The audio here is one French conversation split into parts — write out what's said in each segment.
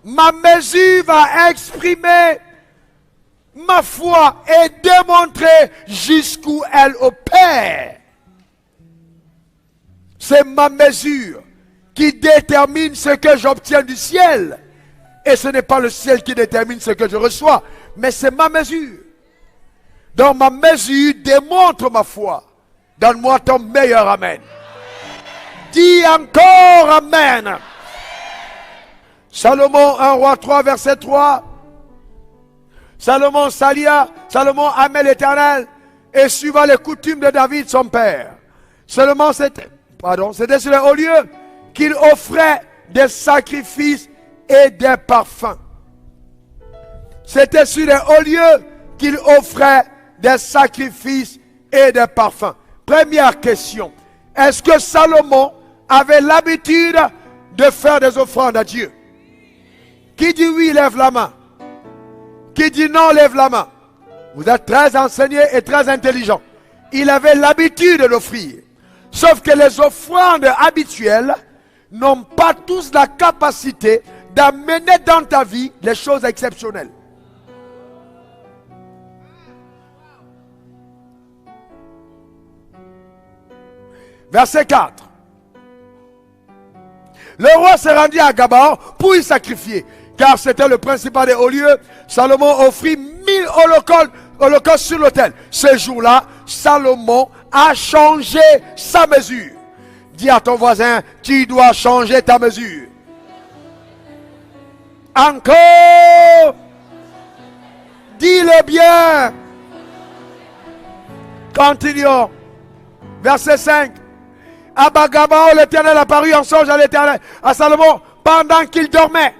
Ma mesure va exprimer ma foi et démontrer jusqu'où elle opère. C'est ma mesure qui détermine ce que j'obtiens du ciel. Et ce n'est pas le ciel qui détermine ce que je reçois, mais c'est ma mesure. Donc ma mesure démontre ma foi. Donne-moi ton meilleur amen. Dis encore amen. Salomon 1 roi 3 verset 3. Salomon salia, Salomon aimait l'Éternel et suivant les coutumes de David son père. Seulement c'était sur les hauts lieux qu'il offrait des sacrifices et des parfums. C'était sur les hauts lieux qu'il offrait des sacrifices et des parfums. Première question. Est-ce que Salomon avait l'habitude de faire des offrandes à Dieu? Qui dit oui, lève la main. Qui dit non, lève la main. Vous êtes très enseigné et très intelligent. Il avait l'habitude de l'offrir. Sauf que les offrandes habituelles n'ont pas tous la capacité d'amener dans ta vie les choses exceptionnelles. Verset 4. Le roi s'est rendu à Gabaon pour y sacrifier, car c'était le principal des hauts lieux. Salomon offrit 1000 holocaustes sur l'autel. Ce jour-là, Salomon a changé sa mesure. Dis à ton voisin, tu dois changer ta mesure. Encore. Dis-le bien. Continuons. Verset 5. À Gabaon, l'Éternel apparut en songe à l'Éternel, à Salomon, pendant qu'il dormait.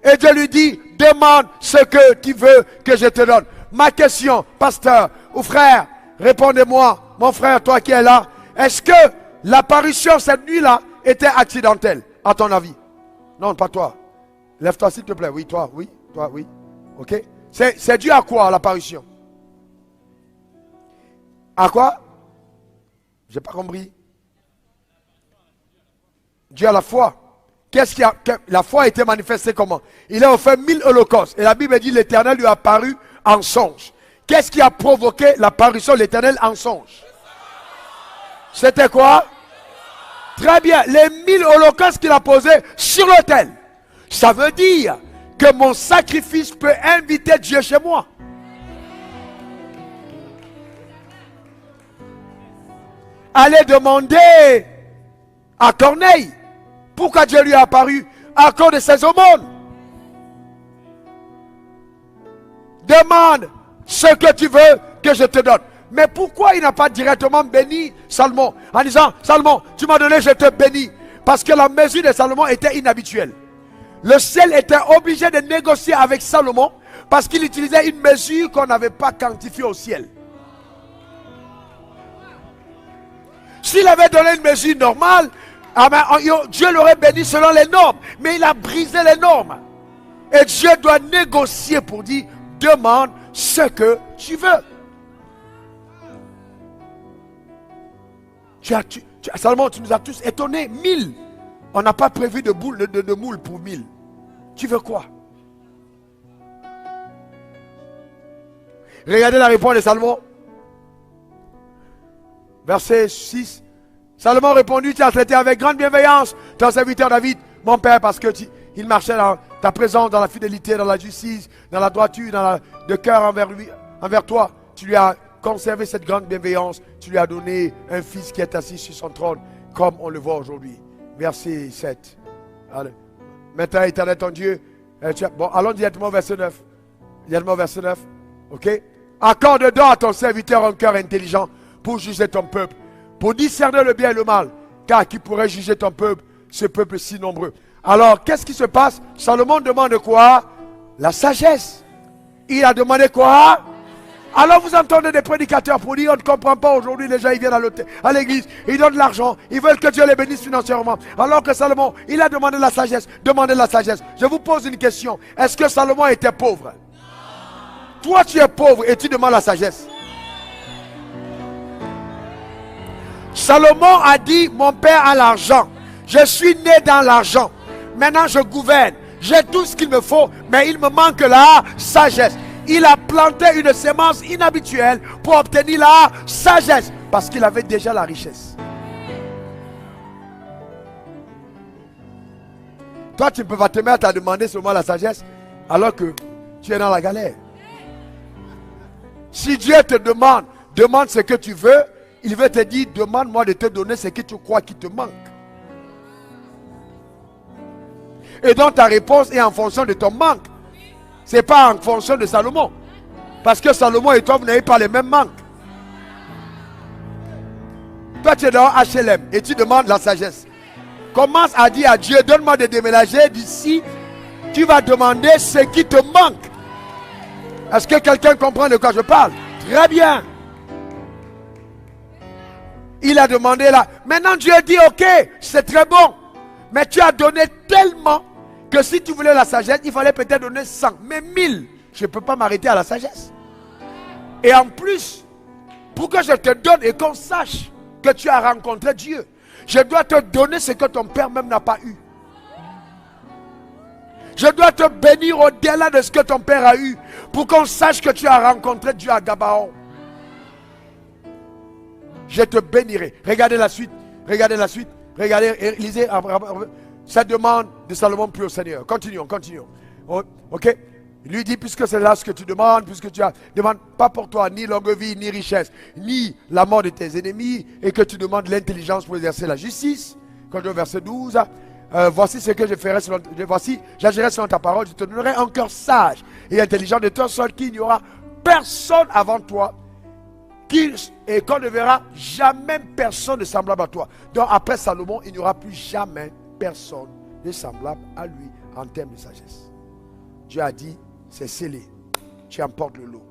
Et Dieu lui dit, demande ce que tu veux que je te donne. Ma question, pasteur ou frère, répondez-moi, mon frère, toi qui es là, est-ce que l'apparition cette nuit-là était accidentelle, à ton avis? Non, pas toi. Lève-toi s'il te plaît. Oui, toi, oui. Ok? C'est dû à quoi l'apparition? À quoi? J'ai pas compris. Dû à la foi. La foi a été manifestée comment? Il a offert 1000 holocaustes. Et la Bible dit l'Éternel lui a apparu en songe. Qu'est-ce qui a provoqué l'apparition de l'Éternel en songe? C'était quoi? Très bien. Les 1000 holocaustes qu'il a posés sur l'autel. Ça veut dire que mon sacrifice peut inviter Dieu chez moi. Allez demander à Corneille pourquoi Dieu lui a apparu à cause de ses aumônes. Demande ce que tu veux que je te donne. Mais pourquoi il n'a pas directement béni Salomon en disant, Salomon, tu m'as donné, je te bénis? Parce que la mesure de Salomon était inhabituelle. Le ciel était obligé de négocier avec Salomon parce qu'il utilisait une mesure qu'on n'avait pas quantifiée au ciel. S'il avait donné une mesure normale, Dieu l'aurait béni selon les normes. Mais il a brisé les normes. Et Dieu doit négocier pour dire, demande ce que tu veux. Salomon, tu nous as tous étonnés. 1000. On n'a pas prévu de moule pour 1000. Tu veux quoi? Regardez la réponse de Salomon. Verset 6. Salomon répondit, tu as traité avec grande bienveillance ton serviteur David, mon père, parce que il marchait dans ta présence, dans la fidélité, dans la justice, dans la droiture, de cœur envers toi. Tu lui as conservé cette grande bienveillance. Tu lui as donné un fils qui est assis sur son trône, comme on le voit aujourd'hui. Verset 7. Allez. Maintenant, Éternel ton Dieu. Bon, allons directement au verset 9. Directement au verset 9. Ok? Accorde donc à ton serviteur un cœur intelligent pour juger ton peuple, pour discerner le bien et le mal, car qui pourrait juger ton peuple, ce peuple si nombreux? Alors, qu'est-ce qui se passe? Salomon demande quoi? La sagesse. Il a demandé quoi? Alors vous entendez des prédicateurs pour dire, on ne comprend pas aujourd'hui, les gens ils viennent à l'église, ils donnent de l'argent, ils veulent que Dieu les bénisse financièrement. Alors que Salomon, il a demandé la sagesse, demandé la sagesse. Je vous pose une question, est-ce que Salomon était pauvre? Toi tu es pauvre et tu demandes la sagesse. Salomon a dit, mon père a l'argent, je suis né dans l'argent, maintenant je gouverne, J'ai tout ce qu'il me faut, mais il me manque la sagesse. Il a planté une semence inhabituelle pour obtenir la sagesse, parce qu'il avait déjà la richesse. Toi, tu ne peux pas te mettre à demander seulement la sagesse, alors que tu es dans la galère. Si Dieu te demande ce que tu veux, il veut te dire, demande-moi de te donner ce que tu crois qui te manque. Et donc ta réponse est en fonction de ton manque. Ce n'est pas en fonction de Salomon. Parce que Salomon et toi, vous n'avez pas les mêmes manques. Toi, tu es dans HLM et tu demandes la sagesse. Commence à dire à Dieu, donne-moi de déménager d'ici. Tu vas demander ce qui te manque. Est-ce que quelqu'un comprend de quoi je parle? Très bien. Il a demandé là. Maintenant Dieu dit, ok, c'est très bon. Mais tu as donné tellement que si tu voulais la sagesse, il fallait peut-être donner 100. Mais 1000, je ne peux pas m'arrêter à la sagesse. Et en plus, pour que je te donne et qu'on sache que tu as rencontré Dieu, je dois te donner ce que ton père même n'a pas eu. Je dois te bénir au-delà de ce que ton père a eu, pour qu'on sache que tu as rencontré Dieu à Gabaon. Je te bénirai. Regardez la suite. Regardez la suite. Regardez, lisez. Cette demande de Salomon plut au Seigneur. Continuons. Ok. Il lui dit, puisque c'est là ce que tu demandes, puisque tu as, demande pas pour toi ni longue vie, ni richesse, ni la mort de tes ennemis, et que tu demandes l'intelligence pour exercer la justice. Quand au verset 12, voici ce que je ferai voici, j'agirai selon ta parole, je te donnerai un cœur sage et intelligent, de telle sorte qu'il n'y aura personne avant toi, et qu'on ne verra jamais personne de semblable à toi. Donc après Salomon, il n'y aura plus jamais personne de semblable à lui en termes de sagesse. Dieu a dit, c'est scellé, tu emportes le lot,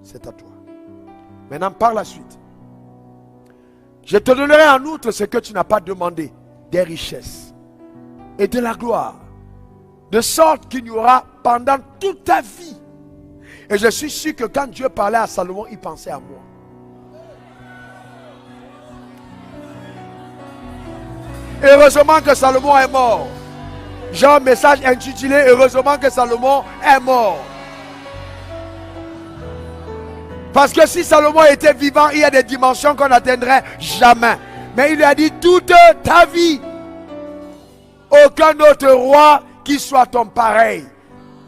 c'est à toi. Maintenant par la suite, je te donnerai en outre ce que tu n'as pas demandé, des richesses et de la gloire, de sorte qu'il y aura pendant toute ta vie. Et je suis sûr que quand Dieu parlait à Salomon, il pensait à moi. Heureusement que Salomon est mort. J'ai un message intitulé heureusement que Salomon est mort. Parce que si Salomon était vivant, il y a des dimensions qu'on n'atteindrait jamais. Mais il lui a dit toute ta vie, aucun autre roi qui soit ton pareil.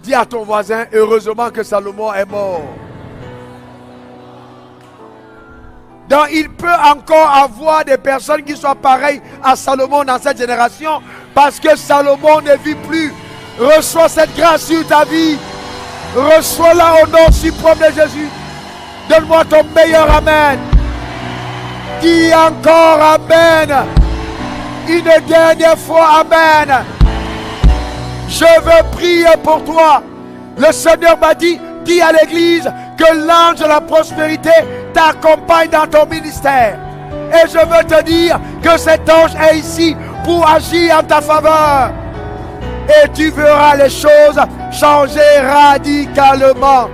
Dis à ton voisin, heureusement que Salomon est mort. Donc il peut encore avoir des personnes qui soient pareilles à Salomon dans cette génération, parce que Salomon ne vit plus. Reçois cette grâce sur ta vie. Reçois-la au nom suprême de Jésus. Donne-moi ton meilleur amen. Dis encore amen. Une dernière fois amen. Je veux prier pour toi. Le Seigneur m'a dit, dis à l'église que l'ange de la prospérité t'accompagne dans ton ministère. Et je veux te dire que cet ange est ici pour agir en ta faveur. Et tu verras les choses changer radicalement.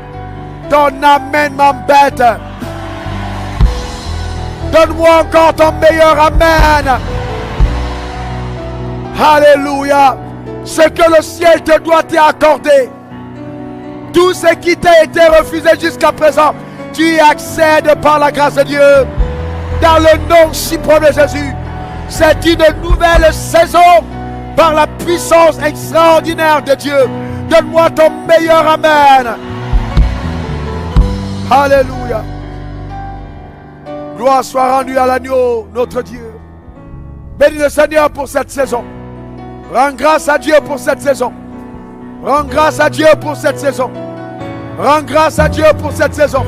Ton amen m'embête. Donne-moi encore ton meilleur amen. Alléluia. Ce que le ciel te doit t'accorder. Tout ce qui t'a été refusé jusqu'à présent, tu y accèdes par la grâce de Dieu. Dans le nom suprême de Jésus. C'est une nouvelle saison par la puissance extraordinaire de Dieu. Donne-moi ton meilleur amen. Alléluia. Gloire soit rendue à l'agneau, notre Dieu. Bénis le Seigneur pour cette saison. Rends grâce à Dieu pour cette saison. Rends grâce à Dieu pour cette saison. Rends grâce à Dieu pour cette saison.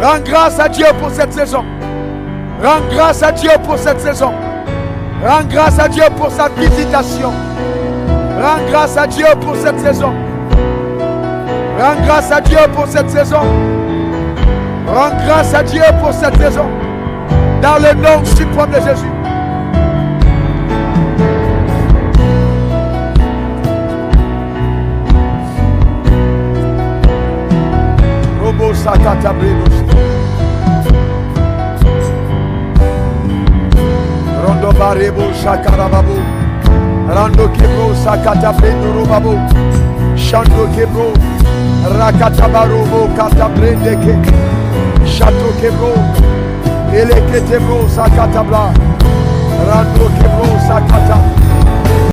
Rends grâce à Dieu pour cette saison. Rends grâce à Dieu pour cette saison. Rends grâce à Dieu pour sa visitation. Rends grâce à Dieu pour cette saison. Rends grâce à Dieu pour cette saison. Rends grâce à Dieu pour cette saison. Dans le nom suprême de Jésus. Robo Sakatabrino. Rondo Barebo Shakarababu. Rando Kebro, Sakata Brendo Robabo, Shando Kebro, Rakata Barobo, Kata Brendeke, Chateau Kebro, Eleketebro, Sakata Bla, Rando Kebro, Sakata.